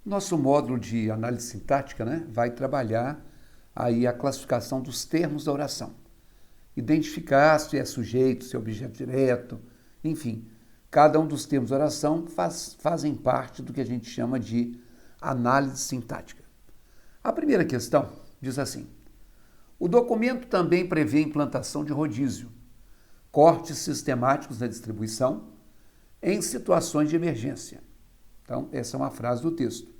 Nosso módulo de análise sintática, né, vai trabalhar aí a classificação dos termos da oração. Identificar se é sujeito, se é objeto direto, enfim. Cada um dos termos da oração fazem parte do que a gente chama de análise sintática. A primeira questão diz assim: o documento também prevê a implantação de rodízio, cortes sistemáticos na distribuição em situações de emergência. Então, essa é uma frase do texto.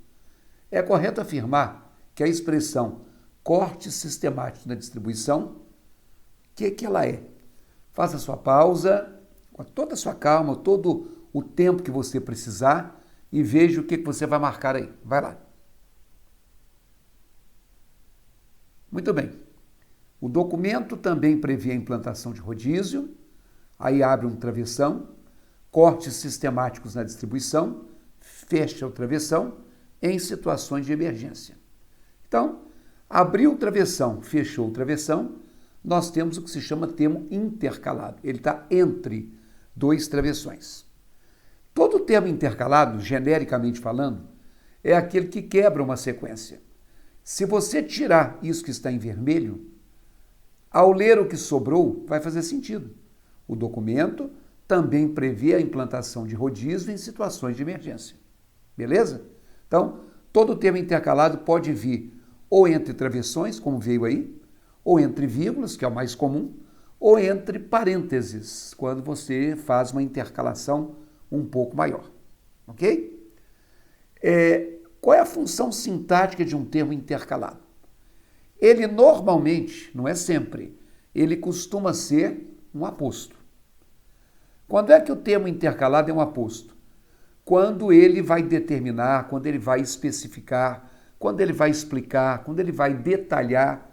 É correto afirmar que a expressão corte sistemático na distribuição, o que ela é? Faça sua pausa, com toda a sua calma, todo o tempo que você precisar e veja o que você vai marcar aí. Vai lá. Muito bem. O documento também prevê a implantação de rodízio, aí abre um travessão, cortes sistemáticos na distribuição, fecha o travessão em situações de emergência. Então, abriu o travessão, fechou o travessão, nós temos o que se chama termo intercalado. Ele está entre dois travessões. Todo termo intercalado, genericamente falando, é aquele que quebra uma sequência. Se você tirar isso que está em vermelho, ao ler o que sobrou, vai fazer sentido. O documento também prevê a implantação de rodízio em situações de emergência. Beleza? Então, todo termo intercalado pode vir ou entre travessões, como veio aí, ou entre vírgulas, que é o mais comum, ou entre parênteses, quando você faz uma intercalação um pouco maior. Ok? Qual é a função sintática de um termo intercalado? Ele normalmente, não é sempre, ele costuma ser um aposto. Quando é que o termo intercalado é um aposto? Quando ele vai determinar, quando ele vai especificar, quando ele vai explicar, quando ele vai detalhar,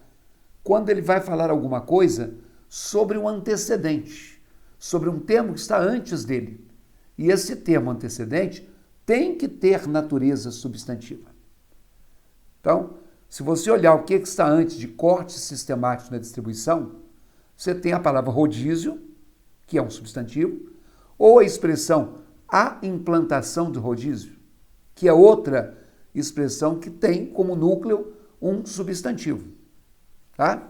quando ele vai falar alguma coisa sobre um antecedente, sobre um termo que está antes dele. E esse termo antecedente tem que ter natureza substantiva. Então, se você olhar o que está antes de cortes sistemáticos na distribuição, você tem a palavra rodízio, que é um substantivo, ou a expressão a implantação do rodízio, que é outra expressão que tem como núcleo um substantivo. Tá?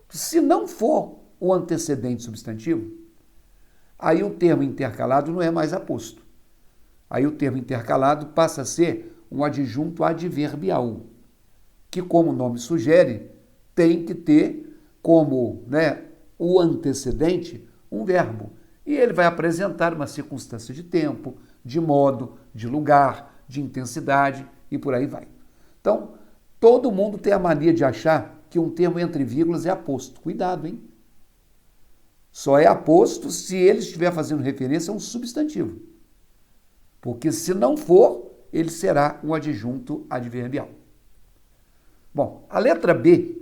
Se não for o antecedente substantivo, aí o termo intercalado não é mais aposto. Aí o termo intercalado passa a ser um adjunto adverbial, que, como o nome sugere, tem que ter como o antecedente um verbo. E ele vai apresentar uma circunstância de tempo, de modo, de lugar, de intensidade e por aí vai. Então, todo mundo tem a mania de achar que um termo entre vírgulas é aposto. Cuidado, hein? Só é aposto se ele estiver fazendo referência a um substantivo. Porque se não for, ele será um adjunto adverbial. Bom, a letra B,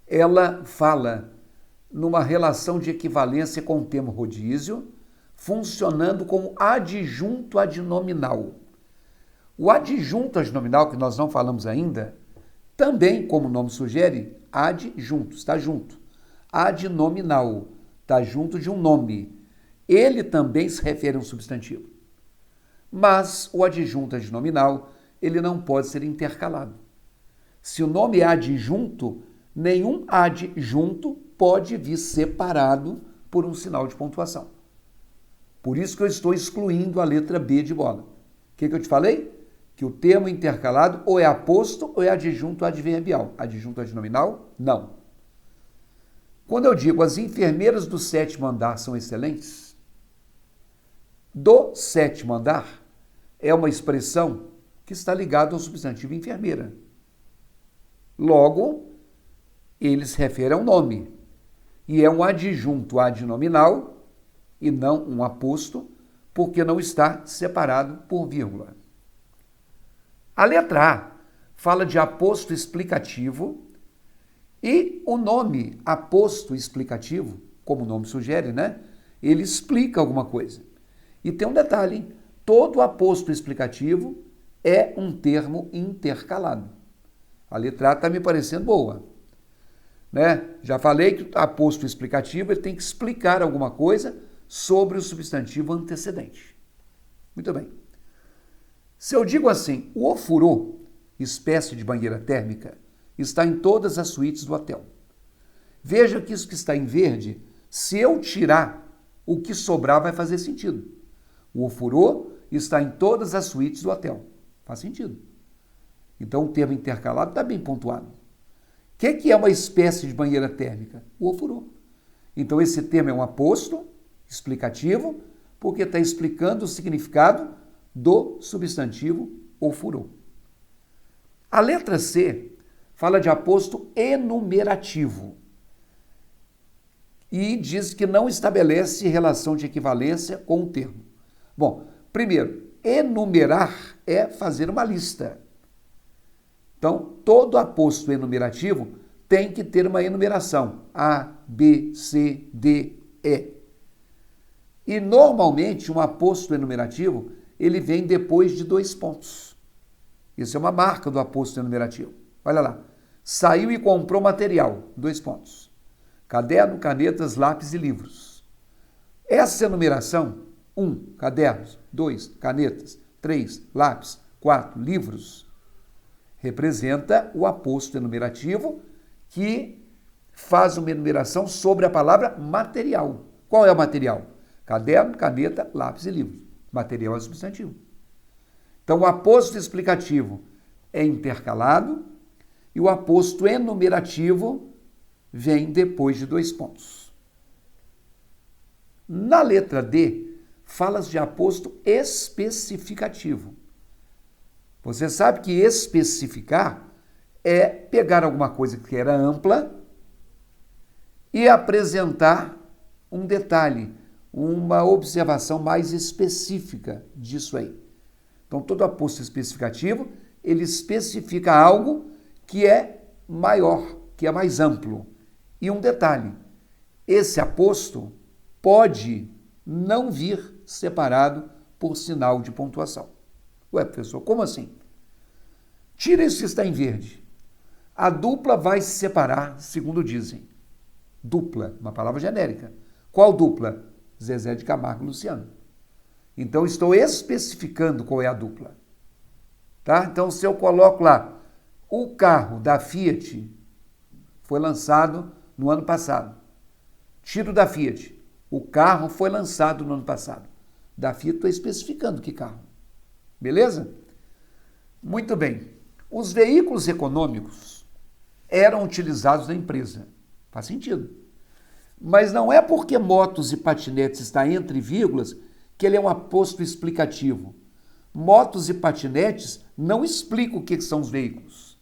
ela fala numa relação de equivalência com o termo rodízio, funcionando como adjunto adnominal. O adjunto adnominal, que nós não falamos ainda, também, como o nome sugere, adjunto, está junto. Adnominal, está junto de um nome. Ele também se refere a um substantivo. Mas o adjunto adnominal, ele não pode ser intercalado. Se o nome é adjunto, nenhum adjunto pode vir separado por um sinal de pontuação. Por isso que eu estou excluindo a letra B de bola. O que eu te falei? Que o termo intercalado ou é aposto ou é adjunto adverbial. Adjunto adnominal? Não. Quando eu digo as enfermeiras do sétimo andar são excelentes, do sétimo andar é uma expressão que está ligada ao substantivo enfermeira. Logo, ele se refere ao nome. E é um adjunto adnominal e não um aposto, porque não está separado por vírgula. A letra A fala de aposto explicativo e o nome aposto explicativo, como o nome sugere, ele explica alguma coisa. E tem um detalhe, hein? Todo aposto explicativo é um termo intercalado. A letra A está me parecendo boa. Já falei que o aposto explicativo ele tem que explicar alguma coisa sobre o substantivo antecedente. Muito bem. Se eu digo assim, o ofurô, espécie de banheira térmica, está em todas as suítes do hotel. Veja que isso que está em verde, se eu tirar, o que sobrar vai fazer sentido. O ofurô está em todas as suítes do hotel. Faz sentido. Então, o termo intercalado está bem pontuado. O que é uma espécie de banheira térmica? O ofurô. Então, esse termo é um aposto explicativo, porque está explicando o significado do substantivo ofurô. A letra C fala de aposto enumerativo e diz que não estabelece relação de equivalência com o termo. Bom, primeiro, enumerar é fazer uma lista. Então, todo aposto enumerativo tem que ter uma enumeração. A, B, C, D, E. E, normalmente, um aposto enumerativo, ele vem depois de 2 pontos. Isso é uma marca do aposto enumerativo. Olha lá. Saiu e comprou material. 2 pontos. Caderno, canetas, lápis e livros. Essa enumeração, 1, cadernos, 2, canetas, 3, lápis, 4, livros, representa o aposto enumerativo que faz uma enumeração sobre a palavra material. Qual é o material? Caderno, caneta, lápis e livros. Material é substantivo. Então, o aposto explicativo é intercalado e o aposto enumerativo vem depois de 2 pontos. Na letra D, fala-se de aposto especificativo. Você sabe que especificar é pegar alguma coisa que era ampla e apresentar um detalhe, uma observação mais específica disso aí. Então, todo aposto especificativo, ele especifica algo que é maior, que é mais amplo. E um detalhe, esse aposto pode não vir separado por sinal de pontuação. Ué, professor, como assim? Tira isso que está em verde. A dupla vai se separar, segundo dizem. Dupla, uma palavra genérica. Qual dupla? Zezé de Camargo e Luciano. Então, estou especificando qual é a dupla. Tá? Então, se eu coloco lá, o carro da Fiat foi lançado no ano passado. Tiro da Fiat. O carro foi lançado no ano passado. Da Fiat, estou especificando que carro. Beleza? Muito bem. Os veículos econômicos eram utilizados na empresa. Faz sentido. Mas não é porque motos e patinetes está entre vírgulas que ele é um aposto explicativo. Motos e patinetes não explicam o que são os veículos.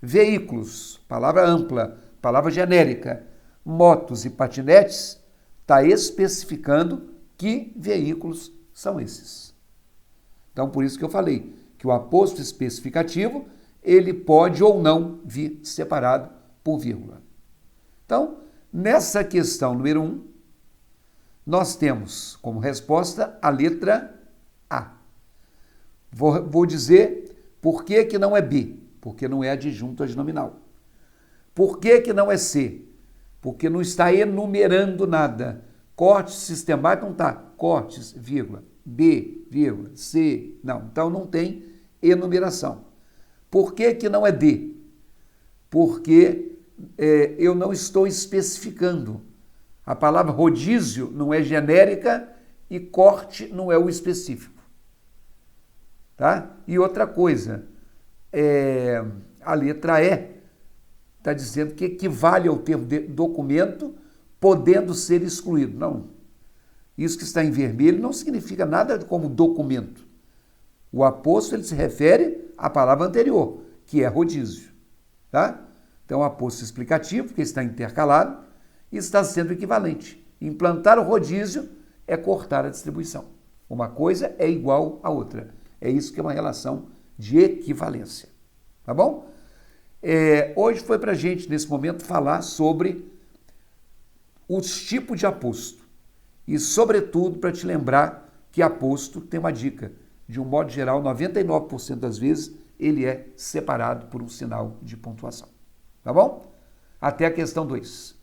Veículos, palavra ampla, palavra genérica. Motos e patinetes está especificando que veículos são esses. Então, por isso que eu falei que o aposto especificativo, ele pode ou não vir separado por vírgula. Então, nessa questão número 1, nós temos como resposta a letra A. Vou dizer por que não é B, porque não é adjunto adnominal. Por que não é C? Porque não está enumerando nada. Corte sistemático não está. Cortes, vírgula. B, vírgula, C, não. Então, não tem enumeração. Por que não é D? Porque eu não estou especificando. A palavra rodízio não é genérica e corte não é o específico. Tá? E outra coisa, a letra E está dizendo que equivale ao termo de documento podendo ser excluído. Não. Isso que está em vermelho não significa nada como documento. O aposto ele se refere à palavra anterior, que é rodízio. Tá? Então, o aposto explicativo, que está intercalado, está sendo equivalente. Implantar o rodízio é cortar a distribuição. Uma coisa é igual à outra. É isso que é uma relação de equivalência. Tá bom? Hoje foi para a gente, nesse momento, falar sobre os tipos de aposto. E, sobretudo, para te lembrar que aposto tem uma dica. De um modo geral, 99% das vezes, ele é separado por um sinal de pontuação. Tá bom? Até a questão 2.